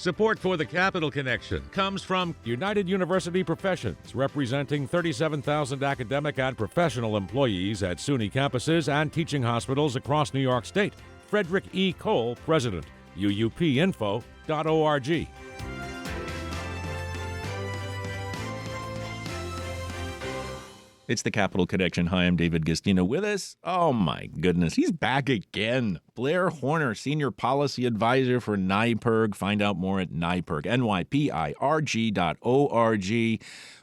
Support for the Capital Connection comes from United University Professions, representing 37,000 academic and professional employees at SUNY campuses and teaching hospitals across New York State. Frederick E. Cole, President, uupinfo.org. It's the Capital Connection. Hi, I'm David Gistino. With us, oh my goodness, he's back again. Blair Horner, Senior Policy Advisor for NYPIRG. Find out more at NYPIRG, NYPIRG.org.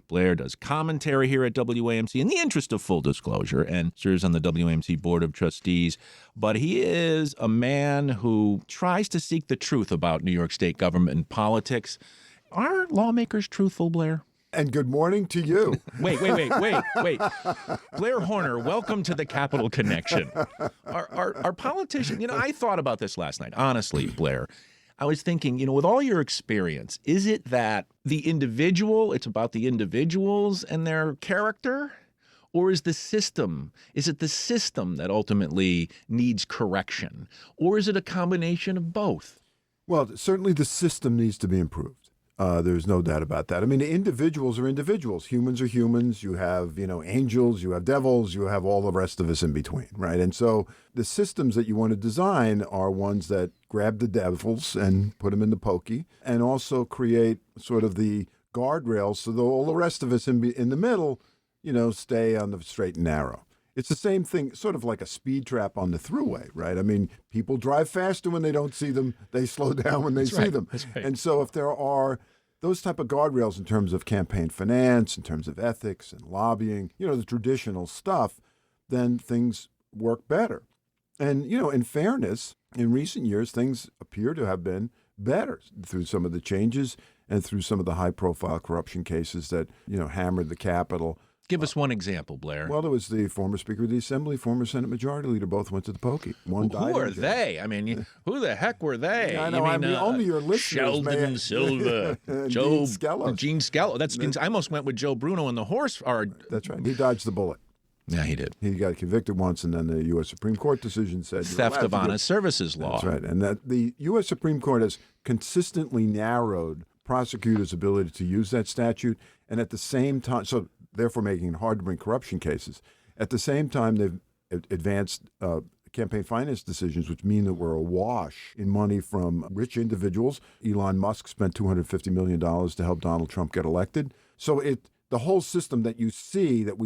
Blair does commentary here at WAMC in the interest of full disclosure and serves on the WAMC Board of Trustees. But he is a man who tries to seek the truth about New York State government and politics. Are lawmakers truthful, Blair? And good morning to you. Wait. Blair Horner, welcome to the Capital Connection. Our politicians, I thought about this last night, honestly, Blair. I was thinking, with all your experience, is it that the individual, it's about the individuals and their character? Or is it the system that ultimately needs correction? Or is it a combination of both? Well, certainly the system needs to be improved. There's no doubt about that. I mean, individuals are individuals. Humans are humans. You have, angels, you have devils, you have all the rest of us in between, right? And so the systems that you want to design are ones that grab the devils and put them in the pokey and also create sort of the guardrails so that all the rest of us in the middle, stay on the straight and narrow. It's the same thing, sort of like a speed trap on the thruway, right? I mean, people drive faster when they don't see them. They slow down when they see them. That's right. And so if there are those type of guardrails in terms of campaign finance, in terms of ethics and lobbying, the traditional stuff, then things work better. And, in fairness, in recent years, things appear to have been better through some of the changes and through some of the high-profile corruption cases that, hammered the Capitol. Give us one example, Blair. Well, there was the former Speaker of the Assembly, former Senate Majority Leader, both went to the pokey. One died. Who are they? I mean, who the heck were they? Yeah, I know. Only your listeners. Sheldon Silver, Gene Skello. Gene Skello. I almost went with Joe Bruno and the horse. That's right. He dodged the bullet. Yeah, he did. He got convicted once, and then the U.S. Supreme Court decision said theft of honest services law. That's right, and that the U.S. Supreme Court has consistently narrowed prosecutors' ability to use that statute, and at the same time, so therefore making it hard to bring corruption cases. At the same time, they've advanced campaign finance decisions, which mean that we're awash in money from rich individuals. Elon Musk spent $250 million to help Donald Trump get elected. So the whole system that we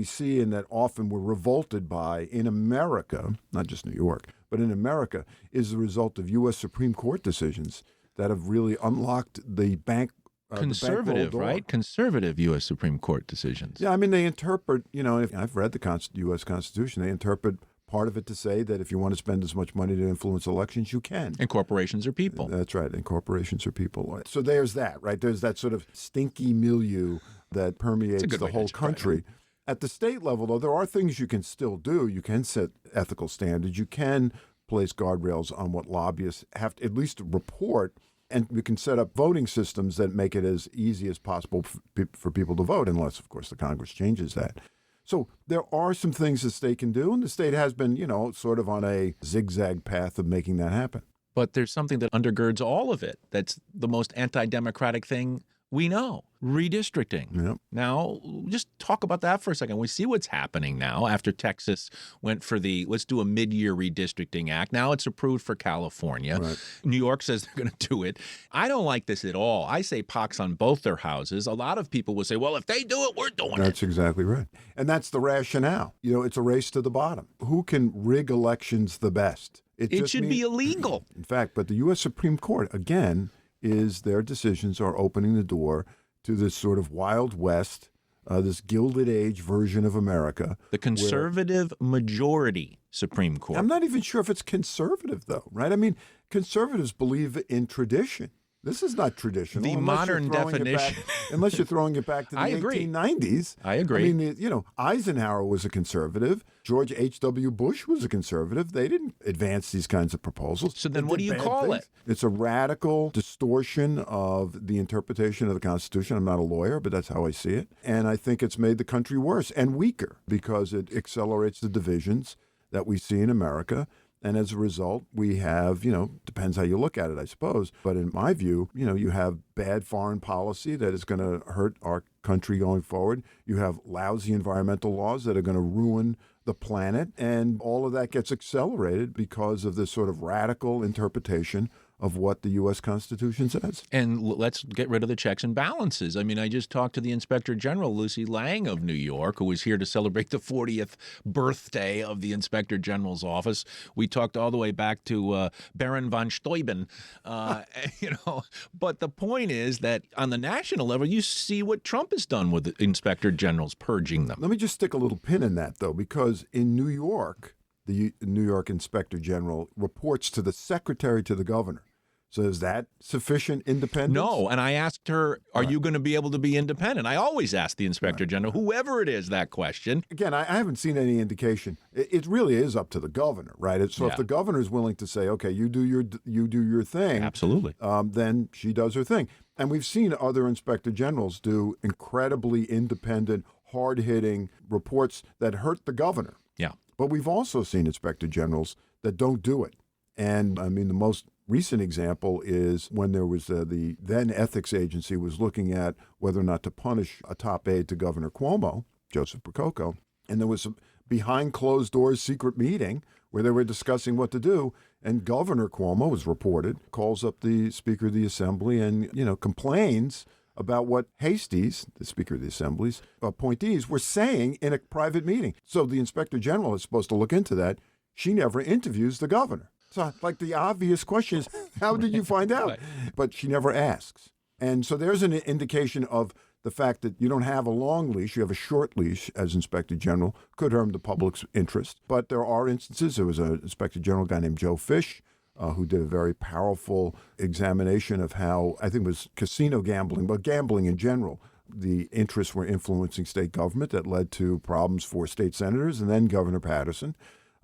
see, and that often we're revolted by in America, not just New York, but in America, is the result of U.S. Supreme Court decisions that have really unlocked the bank. Conservative, right? Conservative U.S. Supreme Court decisions. Yeah, I mean, they interpret, I've read the U.S. Constitution. They interpret part of it to say that if you want to spend as much money to influence elections, you can. And corporations are people. That's right. And corporations are people. So there's that, right? There's that sort of stinky milieu that permeates the whole country. Right. At the state level, though, there are things you can still do. You can set ethical standards. You can place guardrails on what lobbyists have to at least report. And we can set up voting systems that make it as easy as possible for people to vote, unless, of course, the Congress changes that. So there are some things the state can do, and the state has been, sort of on a zigzag path of making that happen. But there's something that undergirds all of it. That's the most anti-democratic thing we know, redistricting. Yep. Now, just talk about that for a second. We see what's happening now after Texas went for let's do a mid-year redistricting act. Now it's approved for California. Right. New York says they're going to do it. I don't like this at all. I say pox on both their houses. A lot of people will say, well, if they do it, we're doing it. That's exactly right. And that's the rationale. It's a race to the bottom. Who can rig elections the best? It should be illegal. In fact, but the U.S. Supreme Court, again, their decisions are opening the door to this sort of Wild West, this Gilded Age version of America. The conservative majority Supreme Court. I'm not even sure if it's conservative, though, right? I mean, conservatives believe in tradition. This is not traditional. The modern definition. Unless you're throwing it back to the 1890s. I agree. I mean, Eisenhower was a conservative. George H.W. Bush was a conservative. They didn't advance these kinds of proposals. So then what do you call it? It's a radical distortion of the interpretation of the Constitution. I'm not a lawyer, but that's how I see it. And I think it's made the country worse and weaker because it accelerates the divisions that we see in America. And as a result, we have, depends how you look at it, I suppose. But in my view, you have bad foreign policy that is going to hurt our country going forward. You have lousy environmental laws that are going to ruin the planet. And all of that gets accelerated because of this sort of radical interpretation of what the U.S. Constitution says. And let's get rid of the checks and balances. I mean, I just talked to the Inspector General, Lucy Lang of New York, who was here to celebrate the 40th birthday of the Inspector General's office. We talked all the way back to Baron von Steuben, But the point is that on the national level, you see what Trump has done with the Inspector Generals, purging them. Let me just stick a little pin in that, though, because in New York, the New York Inspector General reports to the secretary to the governor. So is that sufficient independence? No. And I asked her, are you going to be able to be independent? I always ask the Inspector General, whoever it is, that question. Again, I haven't seen any indication. It really is up to the governor, right? If the governor is willing to say, okay, you do your thing. Absolutely. Then she does her thing. And we've seen other Inspector Generals do incredibly independent, hard-hitting reports that hurt the governor. Yeah. But we've also seen Inspector Generals that don't do it. And I mean, the most recent example is when there was the then ethics agency was looking at whether or not to punish a top aide to Governor Cuomo, Joseph Prococo, and there was a behind closed doors secret meeting where they were discussing what to do, and Governor Cuomo was reported, calls up the Speaker of the Assembly and, complains about what Hasties, the Speaker of the Assembly's appointees, were saying in a private meeting. So the Inspector General is supposed to look into that. She never interviews the governor. So, the obvious question is, how did you find out? But she never asks. And so there's an indication of the fact that you don't have a long leash, you have a short leash as Inspector General, could harm the public's interest. But there are instances. There was an Inspector General guy named Joe Fish, who did a very powerful examination of how, I think it was casino gambling, but gambling in general, the interests were influencing state government that led to problems for state senators and then Governor Patterson.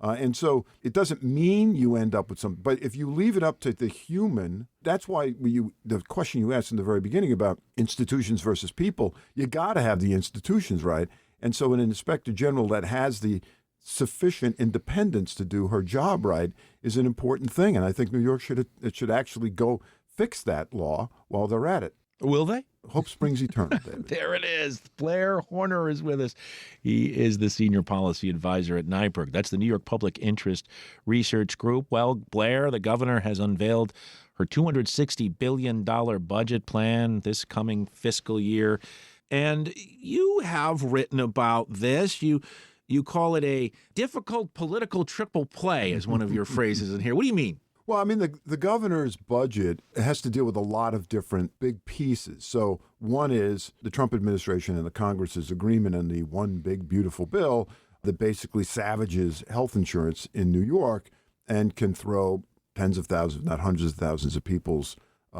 And so it doesn't mean you end up with something. But if you leave it up to the human, that's why the question you asked in the very beginning about institutions versus people, you got to have the institutions right. And so an Inspector General that has the sufficient independence to do her job right is an important thing. And I think New York should actually go fix that law while they're at it. Will they? Hope springs eternal, David. There it is. Blair Horner is with us. He is the senior policy advisor at NYPIRG. That's the New York Public Interest Research Group. Well, Blair, the governor, has unveiled her $260 billion budget plan this coming fiscal year. And you have written about this. You call it a difficult political triple play, as one of your phrases in here. What do you mean? Well, I mean, the governor's budget has to deal with a lot of different big pieces. So one is the Trump administration and the Congress's agreement on the one big, beautiful bill that basically savages health insurance in New York and can throw tens of thousands, not hundreds of thousands of people's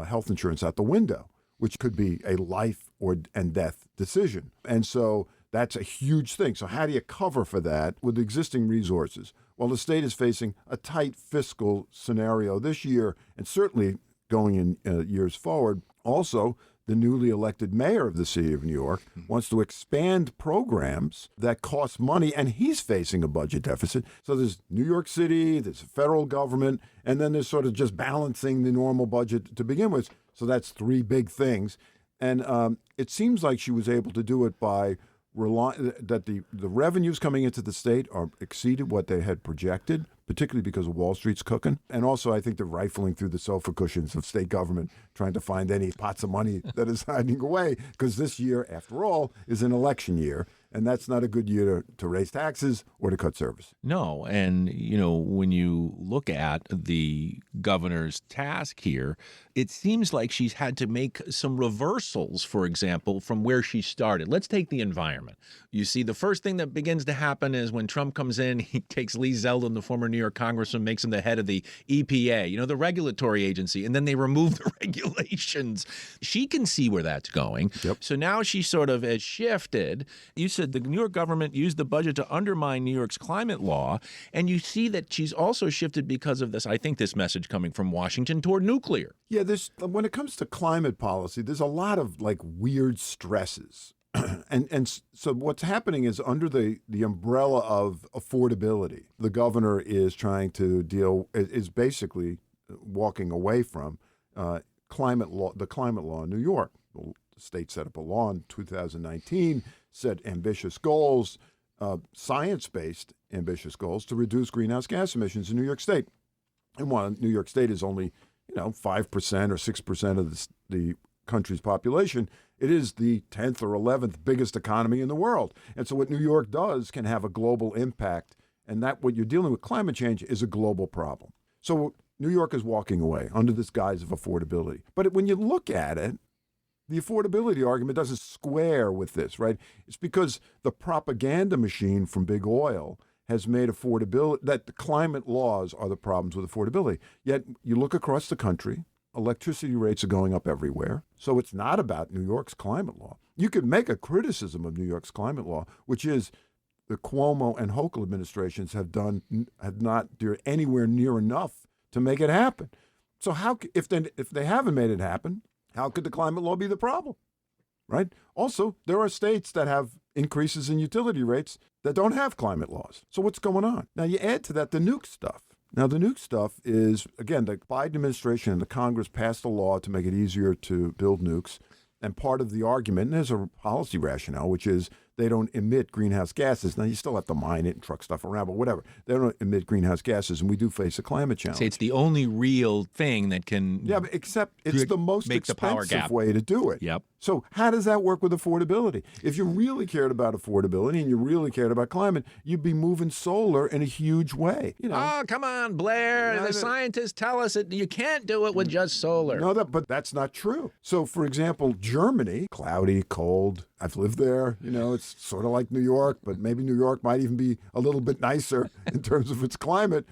health insurance out the window, which could be a life and death decision. And so that's a huge thing. So how do you cover for that with existing resources? Well, the state is facing a tight fiscal scenario this year and certainly going in years forward. Also, the newly elected mayor of the city of New York wants to expand programs that cost money, and he's facing a budget deficit. So there's New York City, there's federal government, and then there's sort of just balancing the normal budget to begin with. So that's three big things. And it seems like she was able to do it by that the revenues coming into the state are exceeded what they had projected, particularly because of Wall Street's cooking. And also, I think they're rifling through the sofa cushions of state government, trying to find any pots of money that is hiding away, because this year, after all, is an election year. And that's not a good year to raise taxes or to cut service. No. And, when you look at the governor's task here, it seems like she's had to make some reversals, for example, from where she started. Let's take the environment. You see, the first thing that begins to happen is when Trump comes in, he takes Lee Zeldin, the former New York congressman, makes him the head of the EPA, the regulatory agency, and then they remove the regulations. She can see where that's going. Yep. So now she sort of has shifted. You said the New York government used the budget to undermine New York's climate law, and you see that she's also shifted because of this, I think this message coming from Washington, toward nuclear. Yeah, when it comes to climate policy, there's a lot of weird stresses. So what's happening is under the umbrella of affordability, the governor is trying to is basically walking away from climate law, the climate law in New York. The state set up a law in 2019, set ambitious goals, science-based ambitious goals to reduce greenhouse gas emissions in New York State. And while New York State is only 5% or 6% of the country's population, it is the 10th or 11th biggest economy in the world. And so what New York does can have a global impact. And that what you're dealing with, climate change, is a global problem. So New York is walking away under this guise of affordability. But when you look at it, the affordability argument doesn't square with this, right? It's because the propaganda machine from big oil has made affordability, that the climate laws are the problems with affordability. Yet you look across the country, electricity rates are going up everywhere. So it's not about New York's climate law. You could make a criticism of New York's climate law, which is the Cuomo and Hochul administrations have not done anywhere near enough to make it happen. So if they haven't made it happen, how could the climate law be the problem, right? Also, there are states that have increases in utility rates that don't have climate laws. So what's going on? Now, you add to that the nuke stuff. Now, the nuke stuff is, again, the Biden administration and the Congress passed a law to make it easier to build nukes. And part of the argument, and there's a policy rationale, which is they don't emit greenhouse gases. Now, you still have to mine it and truck stuff around, but whatever. They don't emit greenhouse gases, and we do face a climate challenge. Say it's the only real thing that can... Yeah, but except it's the most expensive way to do it. Yep. So how does that work with affordability? If you really cared about affordability and you really cared about climate, you'd be moving solar in a huge way. Oh, come on, Blair. The scientists tell us that you can't do it with just solar. No, but that's not true. So, for example, Germany, cloudy, cold. I've lived there. It's sort of like New York, but maybe New York might even be a little bit nicer in terms of its climate.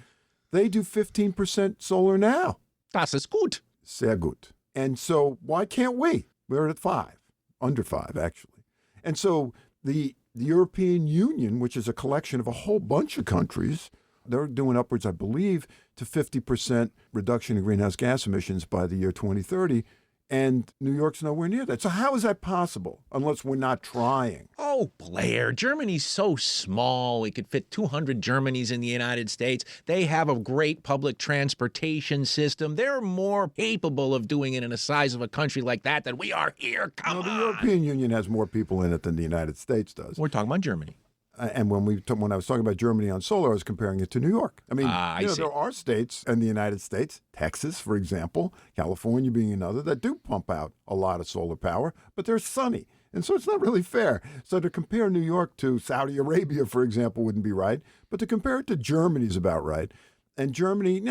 They do 15% solar now. Das ist gut. Sehr gut. And so why can't we? We're at 5, under 5, actually. And so the European Union, which is a collection of a whole bunch of countries, they're doing upwards, I believe, to 50% reduction in greenhouse gas emissions by the year 2030. And New York's nowhere near that. So how is that possible unless we're not trying? Oh, Blair, Germany's so small. We could fit 200 Germanys in the United States. They have a great public transportation system. They're more capable of doing it in the size of a country like that than we are here. Come on. The European Union has more people in it than the United States does. We're talking about Germany. And when I was talking about Germany on solar, I was comparing it to New York. I mean, there are states in the United States, Texas, for example, California being another, that do pump out a lot of solar power, but they're sunny. And so it's not really fair. So to compare New York to Saudi Arabia, for example, wouldn't be right. But to compare it to Germany is about right. And Germany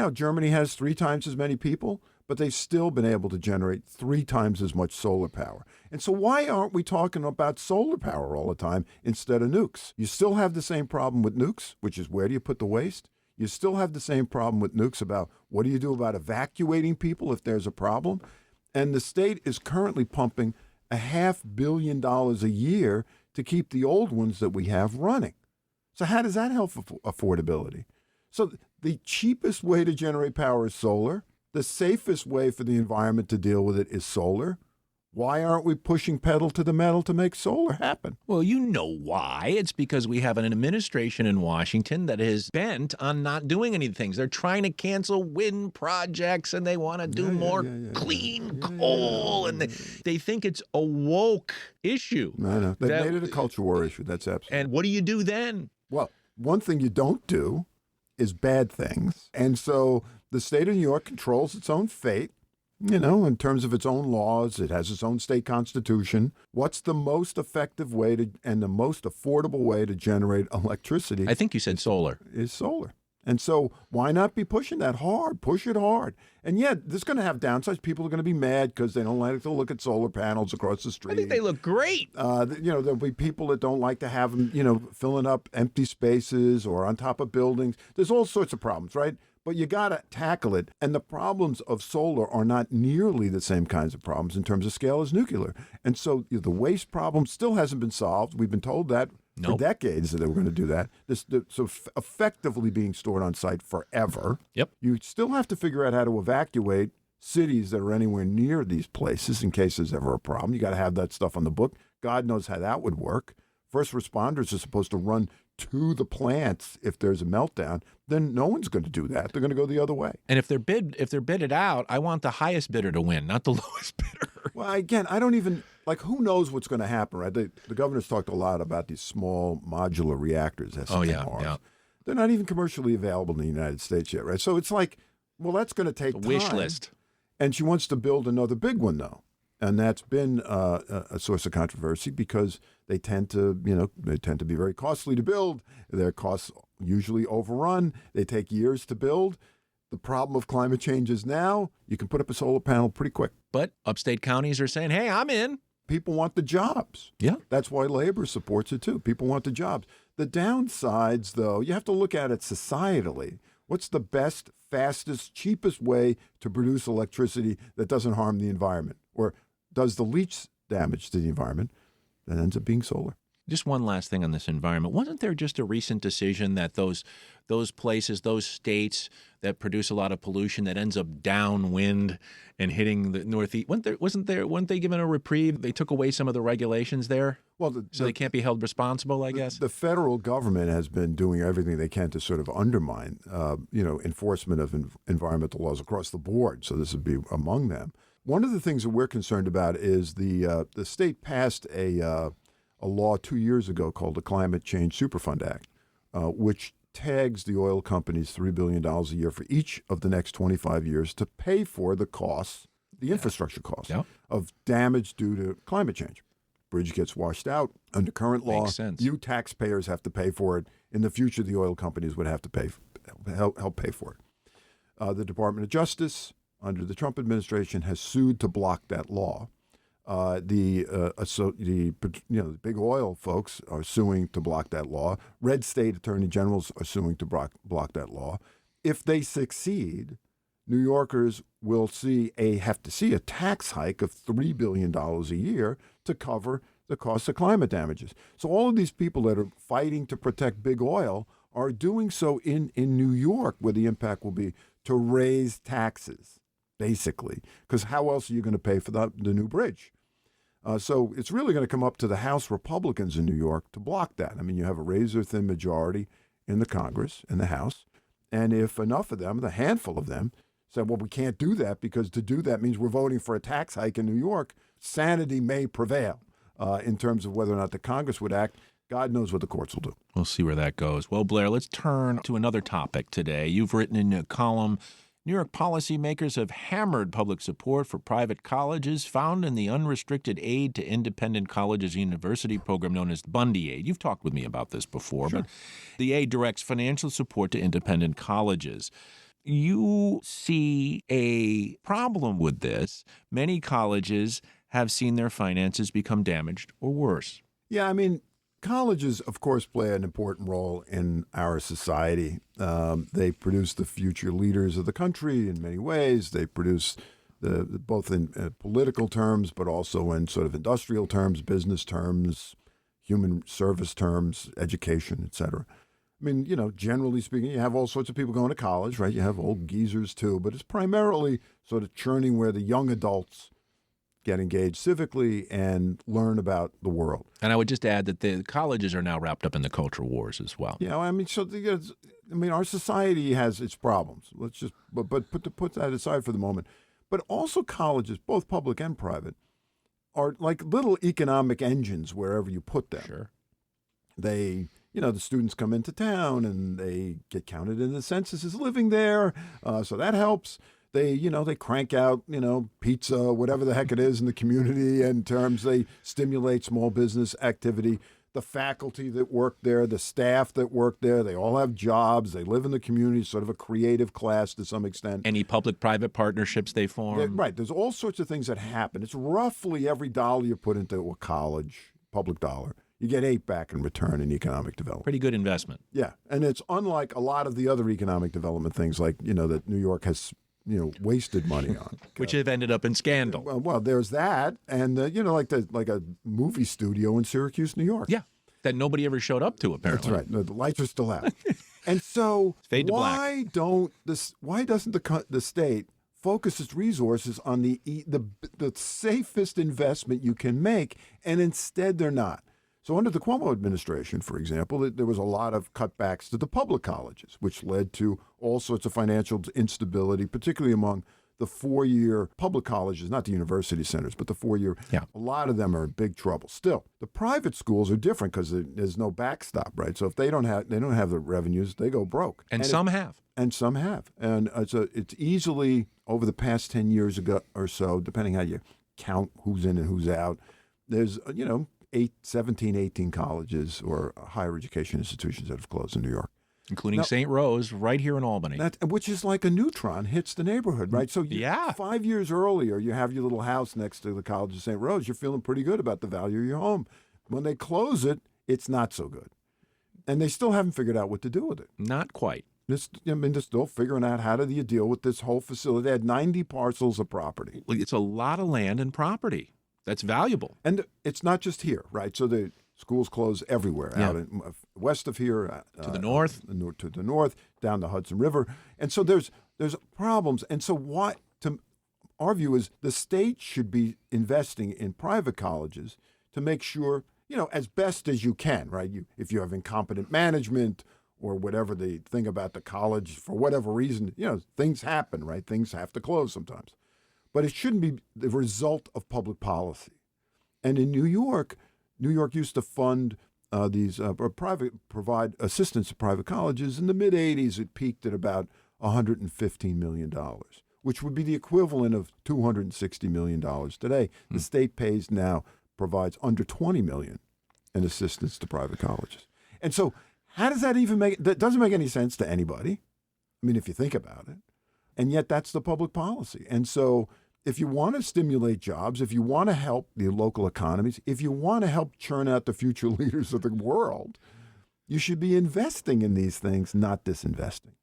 has 3 times as many people, but they've still been able to generate 3 times as much solar power. And so why aren't we talking about solar power all the time instead of nukes? You still have the same problem with nukes, which is where do you put the waste? You still have the same problem with nukes about what do you do about evacuating people if there's a problem? And the state is currently pumping $500 million a year to keep the old ones that we have running. So how does that help affordability? So the cheapest way to generate power is solar. The safest way for the environment to deal with it is solar. Why aren't we pushing pedal to the metal to make solar happen? Well, you know why. It's because we have an administration in Washington that is bent on not doing any things. They're trying to cancel wind projects, and they want to do more clean coal, and they think it's a woke issue. No. They made it a culture war issue. That's absolutely. And what do you do then? Well, one thing you don't do is bad things. And so the state of New York controls its own fate. In terms of its own laws, it has its own state constitution. What's the most effective way and the most affordable way to generate electricity? I think you said solar. Is solar. And so why not be pushing that hard? Push it hard. And this is going to have downsides. People are going to be mad because they don't like to look at solar panels across the street. I think they look great. There'll be people that don't like to have them, filling up empty spaces or on top of buildings. There's all sorts of problems, right? But you got to tackle it. And the problems of solar are not nearly the same kinds of problems in terms of scale as nuclear. And so the waste problem still hasn't been solved. We've been told that for decades that they were going to do that. So effectively being stored on site forever. Yep. You still have to figure out how to evacuate cities that are anywhere near these places in case there's ever a problem. You got to have that stuff on the book. God knows how that would work. First responders are supposed to run to the plants if there's a meltdown. Then no one's going to do that. They're going to go the other way. And if they're bidded out, I want the highest bidder to win, not the lowest bidder. Well, again, I don't even, like, who knows what's going to happen, right? The governor's talked a lot about these small modular reactors, SMRs. Oh, yeah. They're not even commercially available in the United States yet, right? So it's like, well, that's going to take time. Wish list. And she wants to build another big one, though. And that's been a source of controversy because they tend to be very costly to build. Their costs usually overrun. They take years to build. The problem of climate change is now you can put up a solar panel pretty quick. But upstate counties are saying, hey, I'm in. People want the jobs. Yeah. That's why labor supports it, too. People want the jobs. The downsides, though, you have to look at it societally. What's the best, fastest, cheapest way to produce electricity that doesn't harm the environment or does the least damage to the environment? That ends up being solar. Just one last thing on this environment. Wasn't there just a recent decision that those places, those states that produce a lot of pollution that ends up downwind and hitting the Northeast, weren't they given a reprieve? They took away some of the regulations there? Well, so they can't be held responsible, I guess? The federal government has been doing everything they can to sort of undermine, enforcement of environmental laws across the board. So this would be among them. One of the things that we're concerned about is the state passed a law 2 years ago called the Climate Change Superfund Act, which tags the oil companies $3 billion a year for each of the next 25 years to pay for the costs, the infrastructure costs of damage due to climate change. Bridge gets washed out under current law. Makes sense. You taxpayers have to pay for it. In the future, the oil companies would have to help pay for it. The Department of Justice, under the Trump administration, has sued to block that law. The big oil folks are suing to block that law. Red state attorney generals are suing to block that law. If they succeed, New Yorkers will have to see a tax hike of $3 billion a year to cover the cost of climate damages. So all of these people that are fighting to protect big oil are doing so in New York, where the impact will be to raise taxes, basically, because how else are you going to pay for the new bridge? So it's really going to come up to the House Republicans in New York to block that. I mean, you have a razor-thin majority in the Congress, in the House, and if enough of them, a handful of them, say, well, we can't do that because to do that means we're voting for a tax hike in New York, sanity may prevail in terms of whether or not the Congress would act. God knows what the courts will do. We'll see where that goes. Well, Blair, let's turn to another topic today. You've written in a column, New York policymakers have hammered public support for private colleges found in the unrestricted aid to independent colleges university program known as Bundy Aid. You've talked with me about this before, Sure. But the aid directs financial support to independent colleges. You see a problem with this. Many colleges have seen their finances become damaged or worse. Yeah, I mean, colleges, of course, play an important role in our society. They produce the future leaders of the country in many ways. They produce both in political terms, but also in sort of industrial terms, business terms, human service terms, education, et cetera. I mean, generally speaking, you have all sorts of people going to college, right? You have old geezers too, but it's primarily sort of churning where the young adults get engaged civically and learn about the world. And I would just add that the colleges are now wrapped up in the culture wars as well. Yeah, I mean, our society has its problems. Let's just, but put that aside for the moment. But also colleges, both public and private, are like little economic engines wherever you put them. Sure. They, the students come into town and they get counted in the census as living there, so that helps. They crank out, pizza, whatever the heck it is in the community in terms they stimulate small business activity. The faculty that work there, the staff that work there, they all have jobs. They live in the community, sort of a creative class to some extent. Any public-private partnerships they form. Yeah, right. There's all sorts of things that happen. It's roughly every dollar you put into a college, public dollar, you get 8 back in return in economic development. Pretty good investment. Yeah. And it's unlike a lot of the other economic development things like, that New York has wasted money on. Which have ended up in scandal. Well, there's that. And, like a movie studio in Syracuse, New York. Yeah, that nobody ever showed up to, apparently. That's right. No, the lights are still out. And so Fade to why doesn't the state focus its resources on the safest investment you can make, and instead they're not. So under the Cuomo administration, for example, there was a lot of cutbacks to the public colleges, which led to all sorts of financial instability, particularly among the four-year public colleges, not the university centers, but the four-year. Yeah. A lot of them are in big trouble. Still, the private schools are different because there's no backstop, right? So if they don't have the revenues, they go broke. And some have. And some have. And it's easily, over the past 10 years ago or so, depending how you count who's in and who's out, there's, 17, 18 colleges or higher education institutions that have closed in New York. Including St. Rose, right here in Albany. Which is like a neutron hits the neighborhood, right? So 5 years earlier, you have your little house next to the College of St. Rose. You're feeling pretty good about the value of your home. When they close it, it's not so good. And they still haven't figured out what to do with it. Not quite. They're still figuring out how do you deal with this whole facility. They had 90 parcels of property. It's a lot of land and property. That's valuable. And it's not just here, right? So the schools close everywhere, out in, west of here. To the north. To the north, down the Hudson River. And so there's problems. And so our view is the state should be investing in private colleges to make sure, as best as you can, right? If you have incompetent management or whatever the thing about the college, for whatever reason, things happen, right? Things have to close sometimes. But it shouldn't be the result of public policy. And in New York used to fund provide assistance to private colleges. In the mid-'80s, it peaked at about $115 million, which would be the equivalent of $260 million today. The state provides under $20 million in assistance to private colleges. And so how does that even that doesn't make any sense to anybody. I mean, if you think about it. And yet that's the public policy. And so if you want to stimulate jobs, if you want to help the local economies, if you want to help churn out the future leaders of the world, you should be investing in these things, not disinvesting.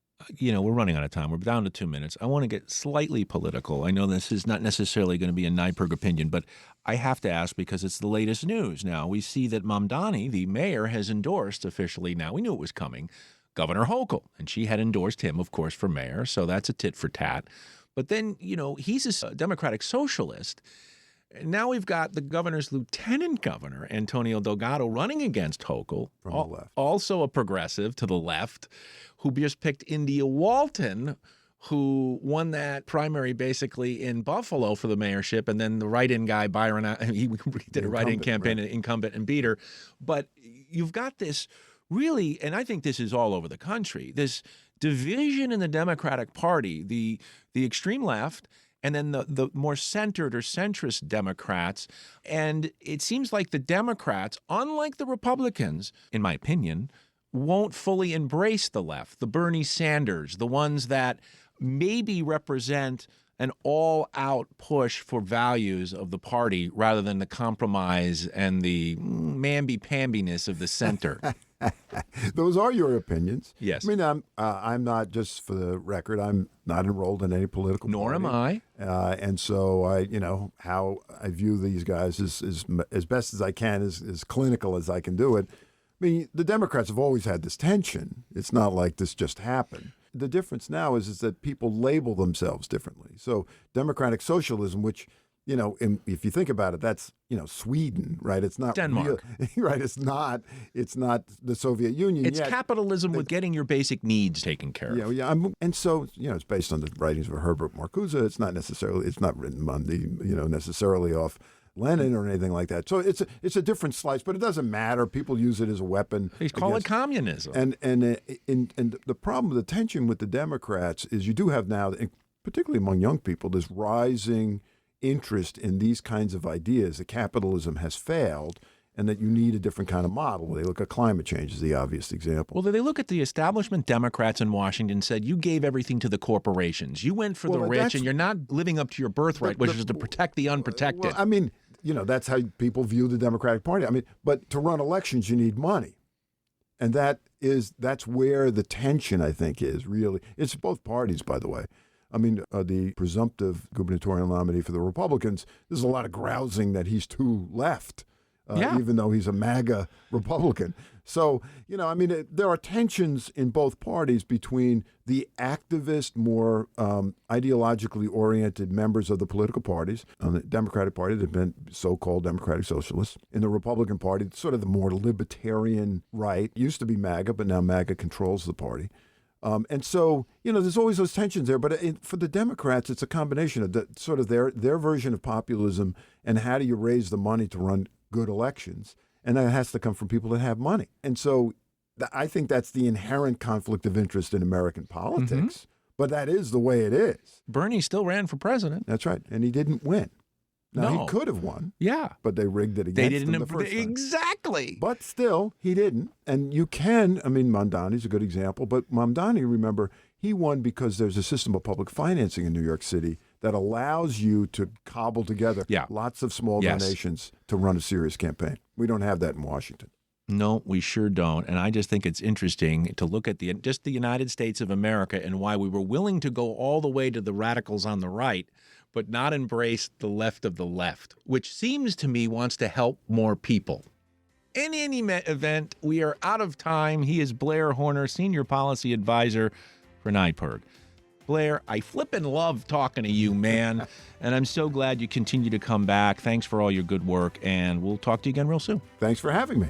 We're running out of time. We're down to 2 minutes. I want to get slightly political. I know this is not necessarily going to be a Nyberg opinion, but I have to ask because it's the latest news now. We see that Mamdani, the mayor, has endorsed officially now. We knew it was coming. Governor Hochul, and she had endorsed him, of course, for mayor, so that's a tit for tat. But then, he's a Democratic socialist. Now we've got the governor's lieutenant governor, Antonio Delgado, running against Hochul, from the left. Also a progressive to the left, who just picked India Walton, who won that primary basically in Buffalo for the mayorship, and then the write-in guy, Byron, he did a write-in campaign, an incumbent, and beat her. But you've got this really, and I think this is all over the country, this division in the Democratic Party, the extreme left, and then the more centered or centrist Democrats. And it seems like the Democrats, unlike the Republicans, in my opinion, won't fully embrace the left, the Bernie Sanders, the ones that maybe represent an all-out push for values of the party rather than the compromise and the mamby-pambiness of the center. Those are your opinions. Yes. I mean, I'm not, just for the record, I'm not enrolled in any political Nor party. am I. And so how I view these guys is as best as I can, as clinical as I can do it. I mean, the Democrats have always had this tension. It's not like this just happened. The difference now is that people label themselves differently. So democratic socialism, which, if you think about it, that's, Sweden, right? It's not Denmark. Right. It's not the Soviet Union. It's capitalism with getting your basic needs taken care of. Yeah. And so, it's based on the writings of Herbert Marcuse. It's not written on necessarily off Lenin or anything like that. So it's a different slice, but it doesn't matter. People use it as a weapon. They call it communism. And the problem, the tension with the Democrats is you do have now, particularly among young people, this rising interest in these kinds of ideas that capitalism has failed and that you need a different kind of model. They look at climate change as the obvious example. Well, they look at the establishment Democrats in Washington and said, you gave everything to the corporations. You went for the rich, and you're not living up to your birthright, which is to protect the unprotected. Well, I mean, that's how people view the Democratic Party. I mean, but to run elections, you need money. And that's where the tension, I think, is really. It's both parties, by the way. I mean, the presumptive gubernatorial nominee for the Republicans, there's a lot of grousing that he's too left. Yeah. even though he's a MAGA Republican. So, there are tensions in both parties between the activist, more ideologically oriented members of the political parties. On the Democratic Party, they've been so-called Democratic Socialists. In the Republican Party, it's sort of the more libertarian right. Used to be MAGA, but now MAGA controls the party. And so, there's always those tensions there. But for the Democrats, it's a combination of sort of their version of populism and how do you raise the money to run good elections. And that has to come from people that have money. And so I think that's the inherent conflict of interest in American politics. But that is the way it is. Bernie still ran for president. That's right. And he didn't win. Now, No. he could have won. Yeah. But they rigged it They against him didn't the first time. exactly. But still, he didn't. And you can, Mamdani's a good example, but Mamdani, remember, he won because there's a system of public financing in New York City that allows you to cobble together lots of small donations to run a serious campaign. We don't have that in Washington. No, we sure don't. And I just think it's interesting to look at just the United States of America and why we were willing to go all the way to the radicals on the right, but not embrace the left of the left, which seems to me wants to help more people. In any event, we are out of time. He is Blair Horner, Senior Policy Advisor for NYPIRG. Blair, I flippin' love talking to you, man, and I'm so glad you continue to come back. Thanks for all your good work, and we'll talk to you again real soon. Thanks for having me.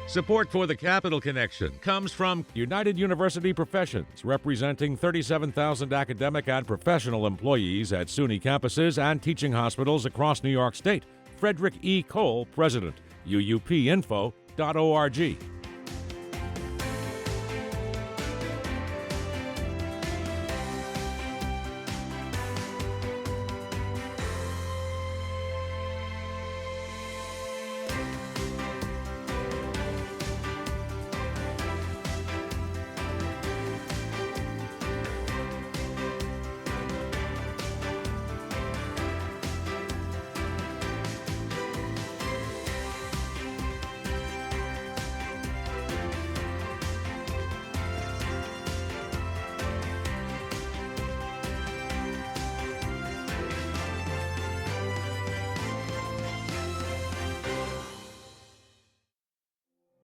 Support for the Capital Connection comes from United University Professions, representing 37,000 academic and professional employees at SUNY campuses and teaching hospitals across New York State. Frederick E. Cole, President, uupinfo.org.